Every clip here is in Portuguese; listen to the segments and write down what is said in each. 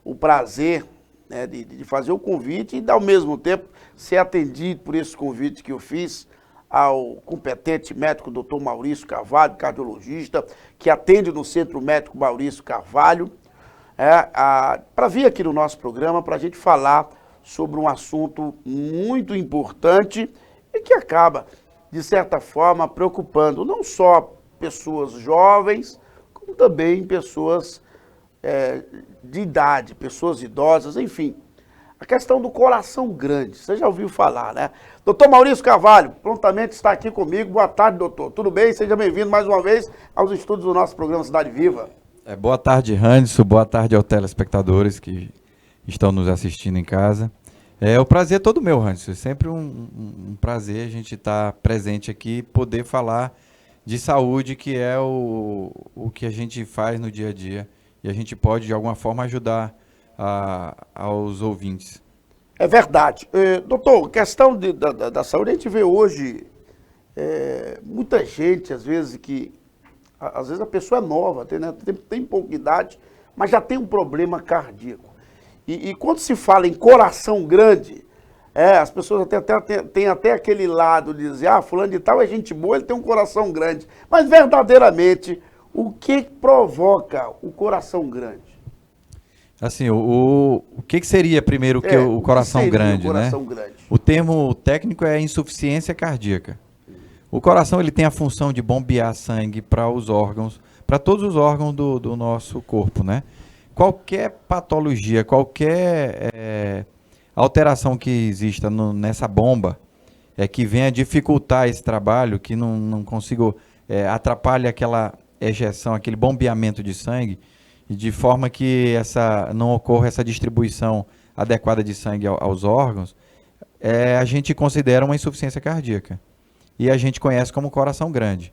o prazer, né, de fazer o convite e, ao mesmo tempo, ser atendido por esse convite que eu fiz ao competente médico Dr. Maurício Carvalho, cardiologista, que atende no Centro Médico Maurício Carvalho, para vir aqui no nosso programa para a gente falar sobre um assunto muito importante e que acaba, de certa forma, preocupando não só pessoas jovens, como também pessoas de idade, pessoas idosas, enfim. A questão do coração grande, você já ouviu falar, né? Doutor Maurício Carvalho, prontamente está aqui comigo. Boa tarde, doutor. Tudo bem? Seja bem-vindo mais uma vez aos estudos do nosso programa Cidade Viva. Boa tarde, Randerson. Boa tarde aos telespectadores que estão nos assistindo em casa. O prazer é todo meu, Randerson. É sempre um prazer a gente estar presente aqui, poder falar de saúde, que é o que a gente faz no dia a dia. E a gente pode, de alguma forma, ajudar aos ouvintes. É verdade. Doutor, questão da saúde, a gente vê hoje muita gente, às vezes, às vezes a pessoa é nova, tem pouca idade, mas já tem um problema cardíaco. E quando se fala em coração grande, as pessoas têm até aquele lado de dizer, fulano de tal é gente boa, ele tem um coração grande. Mas verdadeiramente, o que provoca o coração grande? Assim, o que seria primeiro que o coração grande, né? O termo técnico é insuficiência cardíaca. O coração ele tem a função de bombear sangue para os órgãos, para todos os órgãos do nosso corpo, né? Qualquer patologia, qualquer alteração que exista nessa bomba, que venha dificultar esse trabalho, que não consiga atrapalhe aquela ejeção, aquele bombeamento de sangue, de forma que não ocorra essa distribuição adequada de sangue aos órgãos, a gente considera uma insuficiência cardíaca. E a gente conhece como coração grande.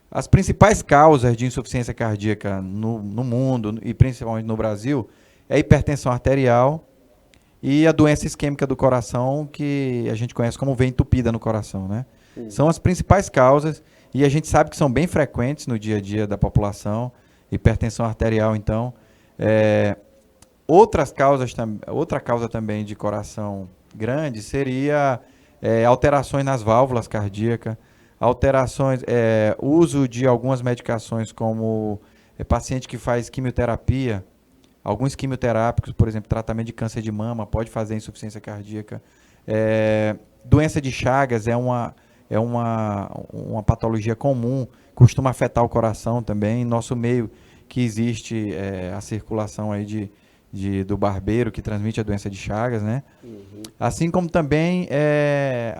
As principais causas de insuficiência cardíaca no mundo, e principalmente no Brasil, é a hipertensão arterial e a doença isquêmica do coração, que a gente conhece como veia entupida no coração, né? São as principais causas, e a gente sabe que são bem frequentes no dia a dia da população. Hipertensão arterial, então. Outra causa também de coração grande seria alterações nas válvulas cardíacas, uso de algumas medicações, como paciente que faz quimioterapia, alguns quimioterápicos, por exemplo, tratamento de câncer de mama, pode fazer insuficiência cardíaca. Doença de Chagas é uma patologia comum, costuma afetar o coração também. Em nosso meio que existe a circulação aí do barbeiro que transmite a doença de Chagas, né? Uhum. Assim como também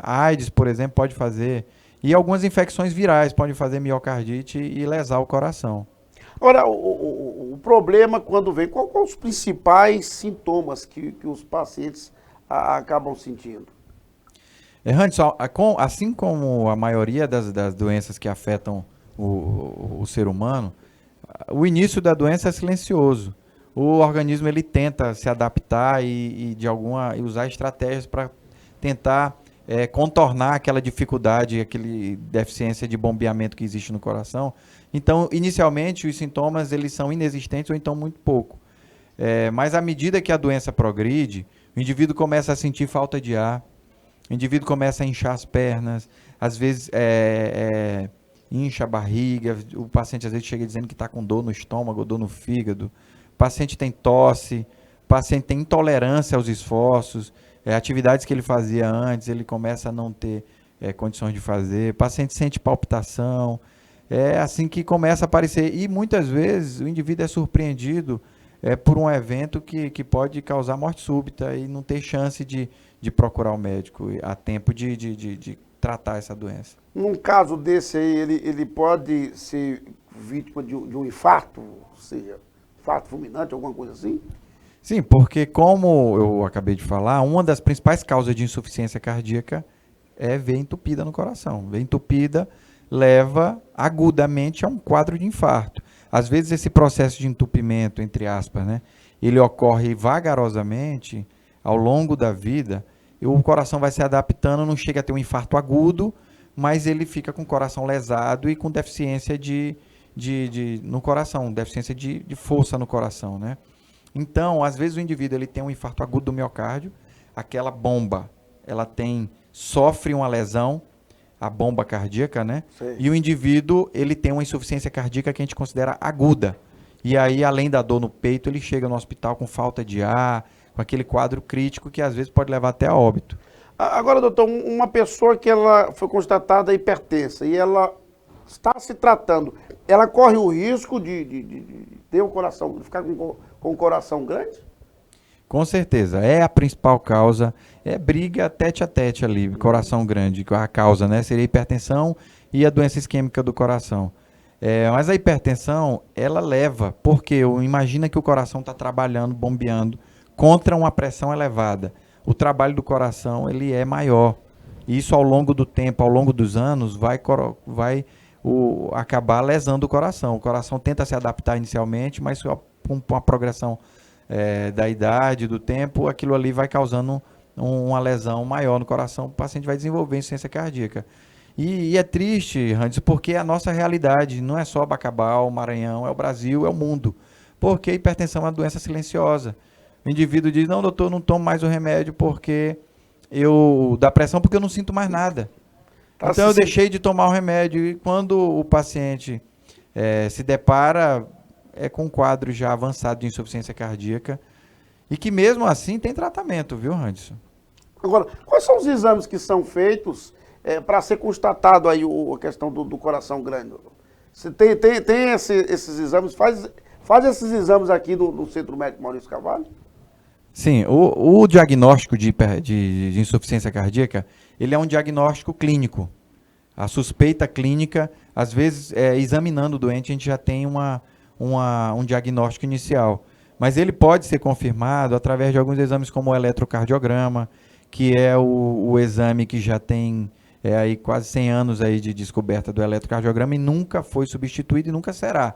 a AIDS, por exemplo, pode fazer. E algumas infecções virais podem fazer miocardite e lesar o coração. Agora, o problema quando vem, quais são os principais sintomas que os pacientes acabam sentindo? Assim como a maioria das doenças que afetam o ser humano, o início da doença é silencioso. O organismo ele tenta se adaptar e usar estratégias para tentar contornar aquela dificuldade, aquela deficiência de bombeamento que existe no coração. Então, inicialmente, os sintomas eles são inexistentes ou então muito pouco. Mas à medida que a doença progride, o indivíduo começa a sentir falta de ar, o indivíduo começa a inchar as pernas, às vezes incha a barriga, o paciente às vezes chega dizendo que está com dor no estômago, dor no fígado, o paciente tem tosse, o paciente tem intolerância aos esforços, atividades que ele fazia antes, ele começa a não ter condições de fazer, o paciente sente palpitação, assim que começa a aparecer, e muitas vezes o indivíduo é surpreendido por um evento que pode causar morte súbita e não ter chance de procurar o médico a tempo de tratar essa doença. Num caso desse aí, ele pode ser vítima de um infarto, ou seja, infarto fulminante, alguma coisa assim? Sim, porque como eu acabei de falar, uma das principais causas de insuficiência cardíaca é veia entupida no coração. Veia entupida leva agudamente a um quadro de infarto. Às vezes esse processo de entupimento, entre aspas, né, ele ocorre vagarosamente ao longo da vida, e o coração vai se adaptando, não chega a ter um infarto agudo, mas ele fica com o coração lesado e com deficiência no coração, deficiência de força no coração, né? Então, às vezes o indivíduo ele tem um infarto agudo do miocárdio, aquela bomba, ela sofre uma lesão, a bomba cardíaca, né? Sei. E o indivíduo, ele tem uma insuficiência cardíaca que a gente considera aguda. E aí, além da dor no peito, ele chega no hospital com falta de ar, com aquele quadro crítico que às vezes pode levar até a óbito. Agora, doutor, uma pessoa que ela foi constatada hipertensa e ela está se tratando, ela corre o risco de ter o coração, de ficar com o coração grande? Com certeza, é a principal causa, é briga tete a tete ali, coração grande, a causa, né, seria a hipertensão e a doença isquêmica do coração. Mas a hipertensão, ela leva, porque imagina que o coração está trabalhando, bombeando, contra uma pressão elevada. O trabalho do coração, ele é maior. E isso ao longo do tempo, ao longo dos anos, vai acabar lesando o coração. O coração tenta se adaptar inicialmente, mas com a progressão da idade, do tempo, aquilo ali vai causando uma lesão maior no coração, o paciente vai desenvolver insuficiência cardíaca. E é triste, Randes, porque é a nossa realidade, não é só Bacabal, Maranhão, é o Brasil, é o mundo. Porque a hipertensão é uma doença silenciosa. O indivíduo diz, não, doutor, não tomo mais o remédio da pressão porque eu não sinto mais nada. Então eu deixei de tomar o remédio. E quando o paciente se depara com um quadro já avançado de insuficiência cardíaca, e que mesmo assim tem tratamento, viu, Randerson? Agora, quais são os exames que são feitos para ser constatado aí a questão do coração grande? Você tem esses exames, faz esses exames aqui no Centro Médico Maurício Carvalho? Sim, o diagnóstico de insuficiência cardíaca, ele é um diagnóstico clínico. A suspeita clínica, às vezes, examinando o doente, a gente já tem um diagnóstico inicial. Mas ele pode ser confirmado através de alguns exames como o eletrocardiograma, que é o exame que já tem aí quase 100 anos aí de descoberta do eletrocardiograma e nunca foi substituído e nunca será,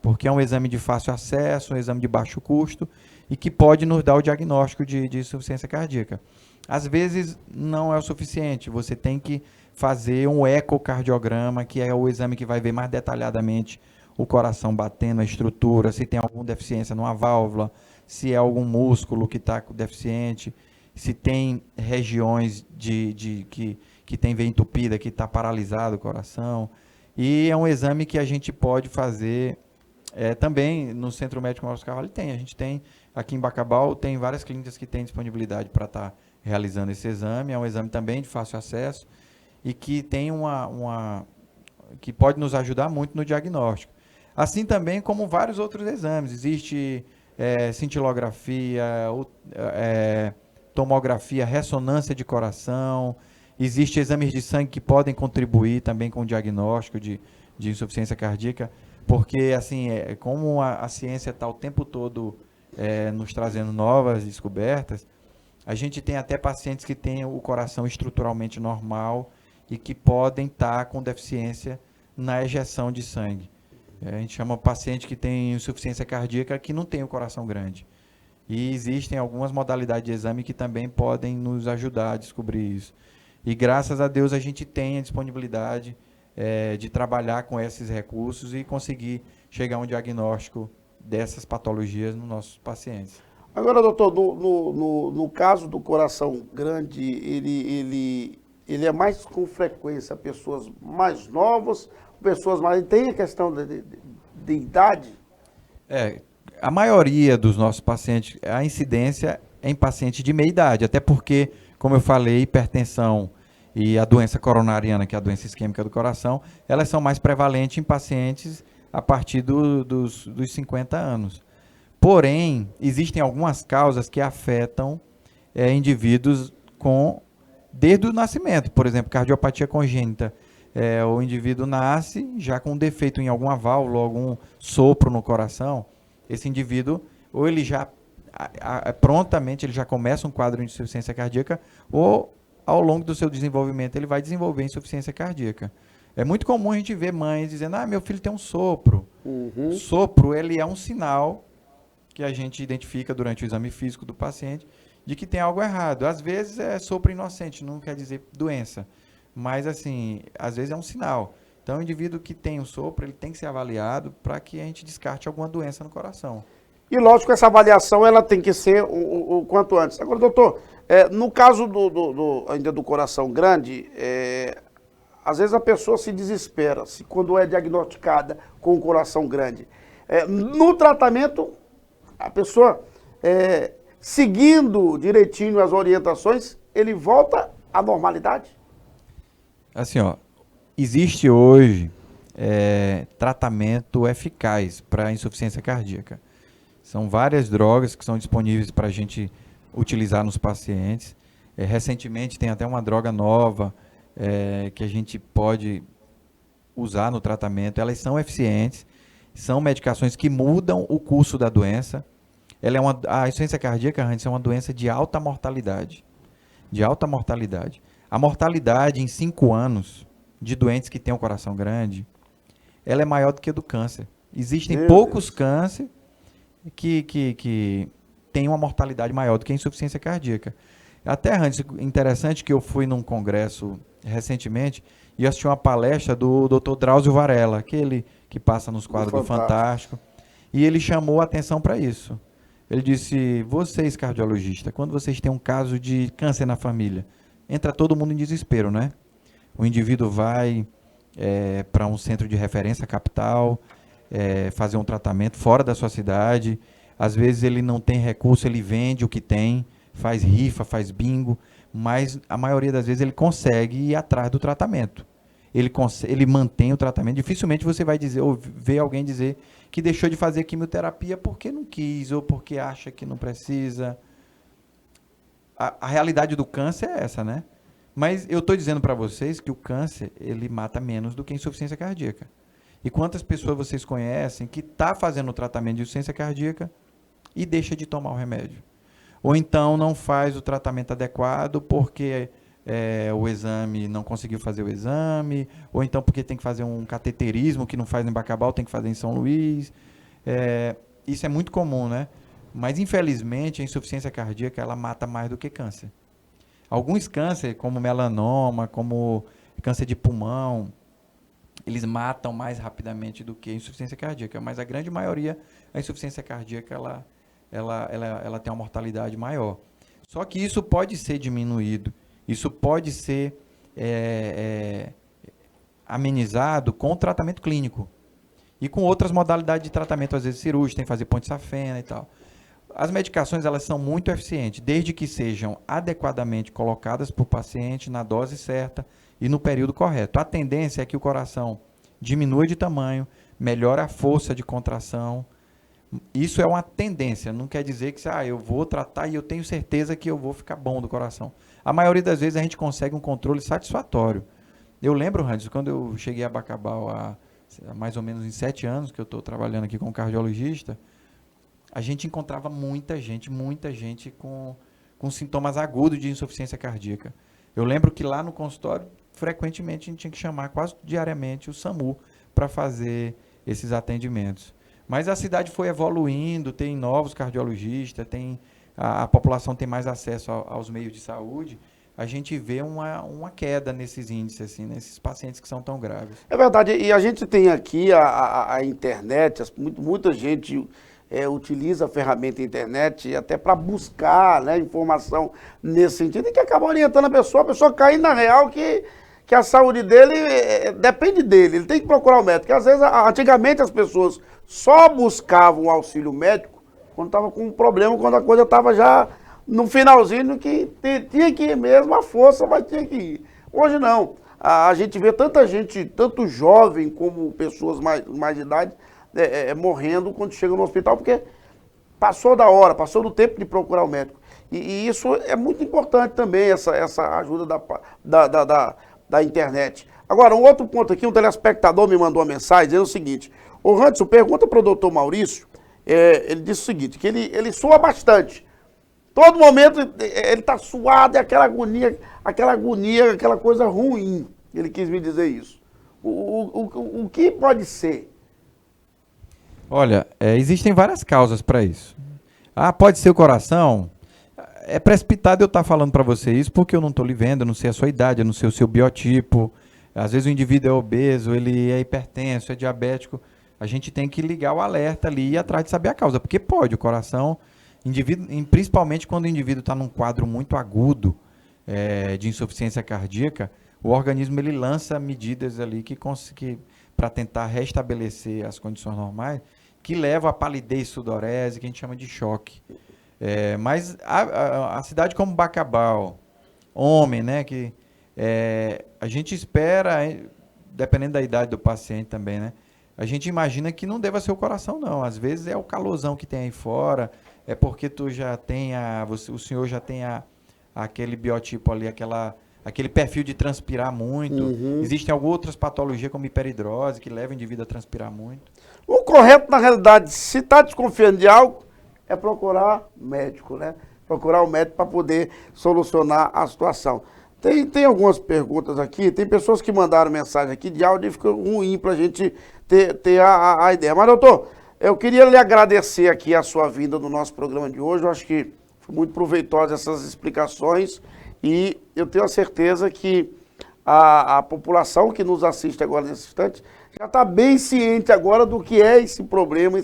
porque é um exame de fácil acesso, um exame de baixo custo e que pode nos dar o diagnóstico de insuficiência cardíaca. Às vezes não é o suficiente, você tem que fazer um ecocardiograma, que é o exame que vai ver mais detalhadamente o coração batendo, a estrutura, se tem alguma deficiência numa válvula, se é algum músculo que está deficiente, se tem regiões que tem veia entupida, que está paralisado o coração. E é um exame que a gente pode fazer também no Centro Médico Maurício Carvalho. A gente tem aqui em Bacabal, tem várias clínicas que têm disponibilidade para estar realizando esse exame. É um exame também de fácil acesso e que tem que pode nos ajudar muito no diagnóstico. Assim também como vários outros exames. Existe cintilografia, tomografia, ressonância de coração. Existem exames de sangue que podem contribuir também com o diagnóstico de insuficiência cardíaca, porque assim, como a ciência está o tempo todo nos trazendo novas descobertas, a gente tem até pacientes que têm o coração estruturalmente normal e que podem estar com deficiência na ejeção de sangue. A gente chama paciente que tem insuficiência cardíaca que não tem o coração grande. E existem algumas modalidades de exame que também podem nos ajudar a descobrir isso. E graças a Deus a gente tem a disponibilidade de trabalhar com esses recursos e conseguir chegar a um diagnóstico dessas patologias nos nossos pacientes. Agora, doutor, no caso do coração grande, ele é mais com frequência pessoas mais novas, pessoas mais... Tem a questão de idade? A maioria dos nossos pacientes, a incidência é em pacientes de meia idade, até porque, como eu falei, hipertensão e a doença coronariana, que é a doença isquêmica do coração, elas são mais prevalentes em pacientes a partir dos 50 anos. Porém, existem algumas causas que afetam indivíduos desde o nascimento. Por exemplo, cardiopatia congênita. O indivíduo nasce já com um defeito em alguma válvula, algum sopro no coração. Esse indivíduo, ou ele já prontamente ele já começa um quadro de insuficiência cardíaca, ou ao longo do seu desenvolvimento ele vai desenvolver insuficiência cardíaca. É muito comum a gente ver mães dizendo, meu filho tem um sopro. Uhum. Sopro, ele é um sinal que a gente identifica durante o exame físico do paciente de que tem algo errado. Às vezes é sopro inocente, não quer dizer doença. Mas, assim, às vezes é um sinal. Então, o indivíduo que tem o sopro, ele tem que ser avaliado para que a gente descarte alguma doença no coração. E lógico que essa avaliação ela tem que ser o quanto antes. Agora, doutor, no caso ainda do coração grande, às vezes a pessoa se desespera quando é diagnosticada com o coração grande. No tratamento, a pessoa, seguindo direitinho as orientações, ele volta à normalidade? Assim, ó, existe hoje tratamento eficaz para insuficiência cardíaca. São várias drogas que são disponíveis para a gente utilizar nos pacientes. Recentemente tem até uma droga nova que a gente pode usar no tratamento. Elas são eficientes, são medicações que mudam o curso da doença. A insuficiência cardíaca, Randes, é uma doença de alta mortalidade. De alta mortalidade. A mortalidade em 5 anos de doentes que têm o coração grande, ela é maior do que a do câncer. Existem poucos cânceres que têm uma mortalidade maior do que a insuficiência cardíaca. Até, Randes, interessante que eu fui num congresso recentemente e assisti uma palestra do Dr. Drauzio Varela, aquele que passa nos quadros do Fantástico, e ele chamou a atenção para isso. Ele disse, vocês cardiologistas, quando vocês têm um caso de câncer na família, entra todo mundo em desespero, né? O indivíduo vai para um centro de referência capital, fazer um tratamento fora da sua cidade. Às vezes ele não tem recurso, ele vende o que tem, faz rifa, faz bingo, mas a maioria das vezes ele consegue ir atrás do tratamento. Ele mantém o tratamento. Dificilmente você vai dizer, ou ver alguém dizer que deixou de fazer quimioterapia porque não quis, ou porque acha que não precisa. A realidade do câncer é essa, né? Mas eu estou dizendo para vocês que o câncer, ele mata menos do que a insuficiência cardíaca. E quantas pessoas vocês conhecem que está fazendo o tratamento de insuficiência cardíaca e deixa de tomar o remédio? Ou então não faz o tratamento adequado porque o exame não conseguiu fazer o exame, ou então porque tem que fazer um cateterismo que não faz em Bacabal, tem que fazer em São Luís. Isso é muito comum, né? Mas, infelizmente, a insuficiência cardíaca, ela mata mais do que câncer. Alguns cânceres, como melanoma, como câncer de pulmão, eles matam mais rapidamente do que a insuficiência cardíaca. Mas a grande maioria, a insuficiência cardíaca, ela tem uma mortalidade maior. Só que isso pode ser diminuído. Isso pode ser amenizado com o tratamento clínico. E com outras modalidades de tratamento, às vezes cirúrgico, tem que fazer ponte safena e tal. As medicações, elas são muito eficientes, desde que sejam adequadamente colocadas para o paciente, na dose certa e no período correto. A tendência é que o coração diminua de tamanho, melhore a força de contração. Isso é uma tendência, não quer dizer que eu vou tratar e eu tenho certeza que eu vou ficar bom do coração. A maioria das vezes a gente consegue um controle satisfatório. Eu lembro, Randes, quando eu cheguei a Bacabal há mais ou menos em 7 anos, que eu estou trabalhando aqui com cardiologista, a gente encontrava muita gente com sintomas agudos de insuficiência cardíaca. Eu lembro que lá no consultório, frequentemente, a gente tinha que chamar quase diariamente o SAMU para fazer esses atendimentos. Mas a cidade foi evoluindo, tem novos cardiologistas, a população tem mais acesso aos meios de saúde. A gente vê uma queda nesses índices, assim, nesses pacientes que são tão graves. É verdade, e a gente tem aqui a internet, muita gente utiliza a ferramenta internet até para buscar, né, informação nesse sentido, e que acaba orientando a pessoa cai na real que a saúde dele depende dele, ele tem que procurar o médico. Porque às vezes, antigamente as pessoas só buscavam o auxílio médico quando estava com um problema, quando a coisa estava já no finalzinho, que tinha que ir mesmo, a força, mas tinha que ir. Hoje não, a gente vê tanta gente, tanto jovem como pessoas mais de idade, morrendo quando chega no hospital, porque passou da hora, passou do tempo de procurar o médico. E isso é muito importante também, essa ajuda da internet. Agora, um outro ponto aqui, um telespectador me mandou uma mensagem dizendo o seguinte: ô Randerson, pergunta para o doutor Maurício, ele disse o seguinte, que ele sua bastante. Todo momento ele está suado, é aquela agonia, aquela coisa ruim. Ele quis me dizer isso. O que pode ser? Olha, existem várias causas para isso. Pode ser o coração? É precipitado eu estar falando para você isso porque eu não estou lhe vendo, eu não sei a sua idade, eu não sei o seu biotipo. Às vezes o indivíduo é obeso, ele é hipertenso, é diabético. a gente tem que ligar o alerta ali e ir atrás de saber a causa, porque pode, o coração, principalmente quando o indivíduo está num quadro muito agudo de insuficiência cardíaca, o organismo ele lança medidas ali para tentar restabelecer as condições normais, que levam à palidez sudorese, que a gente chama de choque. Mas a cidade como Bacabal, homem, né, que a gente espera, dependendo da idade do paciente também, né, a gente imagina que não deva ser o coração, não. Às vezes é o calorzão que tem aí fora, é porque o senhor já tem aquele biotipo ali, aquele perfil de transpirar muito. Existem algumas outras patologias, como hiperidrose, que levam o indivíduo a transpirar muito. O correto, na realidade, se está desconfiando de algo, é procurar médico, né? Procurar o médico para poder solucionar a situação. Tem algumas perguntas aqui, tem pessoas que mandaram mensagem aqui de áudio e ficou ruim para a gente ter a ideia. Mas, doutor, eu queria lhe agradecer aqui a sua vinda no nosso programa de hoje. Eu acho que foi muito proveitosa essas explicações e eu tenho a certeza que a população que nos assiste agora nesse instante já está bem ciente agora do que é esse problema,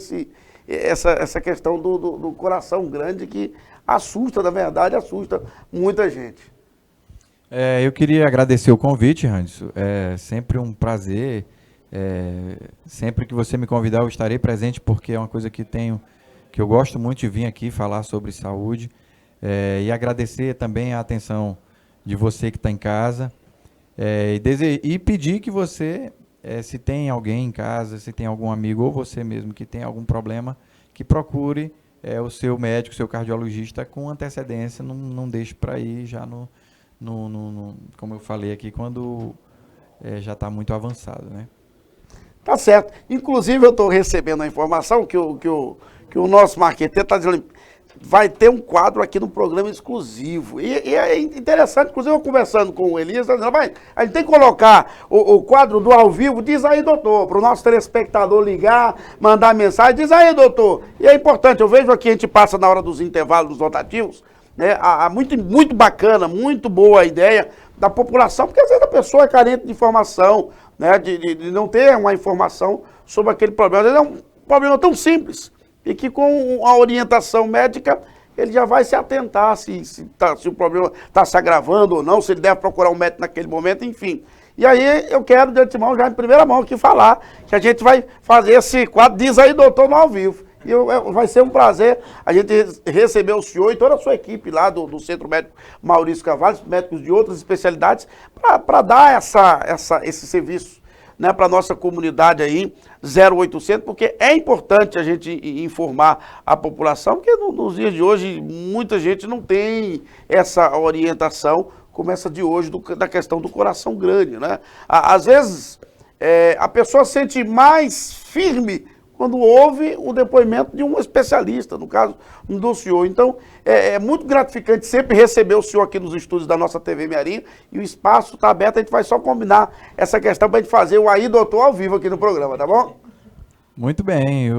essa questão do coração grande que assusta, na verdade, assusta muita gente. Eu queria agradecer o convite, Randerson. É sempre um prazer. Sempre que você me convidar, eu estarei presente, porque é uma coisa que eu gosto muito de vir aqui falar sobre saúde. E agradecer também a atenção de você que está em casa. E pedir que você, se tem alguém em casa, se tem algum amigo ou você mesmo que tem algum problema, que procure o seu médico, seu cardiologista com antecedência. Não deixe para ir já como eu falei aqui, quando já está muito avançado, né? Tá certo. Inclusive, eu estou recebendo a informação que o nosso marqueteiro está dizendo vai ter um quadro aqui no programa exclusivo. E é interessante, inclusive eu conversando com o Elias, a gente tem que colocar o quadro do ao vivo, diz aí, doutor, para o nosso telespectador ligar, mandar mensagem, diz aí, doutor. E é importante, eu vejo aqui, a gente passa na hora dos intervalos dos rotativos, né, muito bacana, muito boa a ideia da população, porque às vezes a pessoa é carente de informação, né, de não ter uma informação sobre aquele problema. Às vezes é um problema tão simples e que com a orientação médica ele já vai se atentar se o problema está se agravando ou não, se ele deve procurar um médico naquele momento, enfim. E aí eu quero de antemão, já em primeira mão aqui falar que a gente vai fazer esse quadro, diz aí, doutor, no ao vivo. E vai ser um prazer a gente receber o senhor e toda a sua equipe lá do Centro Médico Maurício Carvalho, médicos de outras especialidades, para dar esse serviço, né, para a nossa comunidade aí, 0800, porque é importante a gente informar a população, porque nos dias de hoje muita gente não tem essa orientação como essa de hoje, da questão do coração grande, né? Às vezes a pessoa sente mais firme quando houve o depoimento de um especialista, no caso do senhor. Então, é muito gratificante sempre receber o senhor aqui nos estúdios da nossa TV Mearinho, e o espaço está aberto, a gente vai só combinar essa questão para a gente fazer o aí, doutor, ao vivo aqui no programa, tá bom? Muito bem,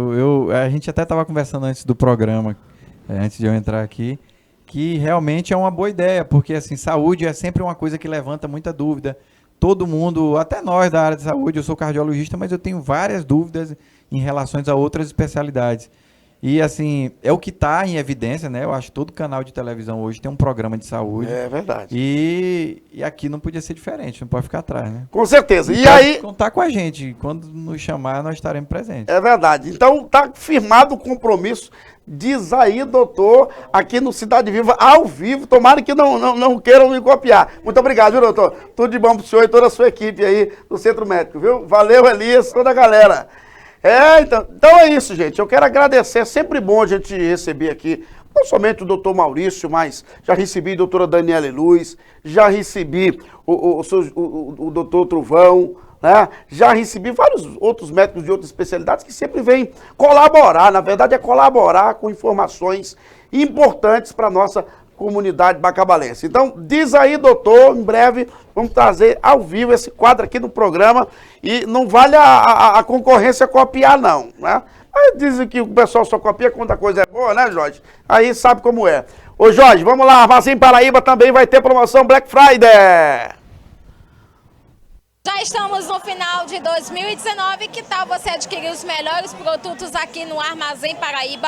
a gente até estava conversando antes do programa, antes de eu entrar aqui, que realmente é uma boa ideia, porque assim, saúde é sempre uma coisa que levanta muita dúvida. Todo mundo, até nós da área de saúde, eu sou cardiologista, mas eu tenho várias dúvidas em relação a outras especialidades. E assim, é o que está em evidência, né? Eu acho que todo canal de televisão hoje tem um programa de saúde. É verdade. E aqui não podia ser diferente, não pode ficar atrás, né? Com certeza. E pode aí contar com a gente. Quando nos chamar, nós estaremos presentes. É verdade. Então, tá firmado o compromisso. Diz aí, doutor, aqui no Cidade Viva, ao vivo. Tomara que não queiram me copiar. Muito obrigado, viu, doutor? Tudo de bom pro senhor e toda a sua equipe aí do Centro Médico, viu? Valeu, Elias, toda a galera. Então é isso, gente. Eu quero agradecer. É sempre bom a gente receber aqui, não somente o doutor Maurício, mas já recebi a doutora Daniela Luz, já recebi o doutor Truvão, né? Já recebi vários outros médicos de outras especialidades que sempre vêm colaborar. Na verdade, é colaborar com informações importantes para a nossa comunidade bacabalense. Então, diz aí, doutor, em breve vamos trazer ao vivo esse quadro aqui no programa e não vale a concorrência copiar, não, né? Aí dizem que o pessoal só copia quando a coisa é boa, né, Jorge? Aí sabe como é. Ô, Jorge, vamos lá, Armazém Paraíba também vai ter promoção Black Friday. Já estamos no final de 2019, que tal você adquirir os melhores produtos aqui no Armazém Paraíba?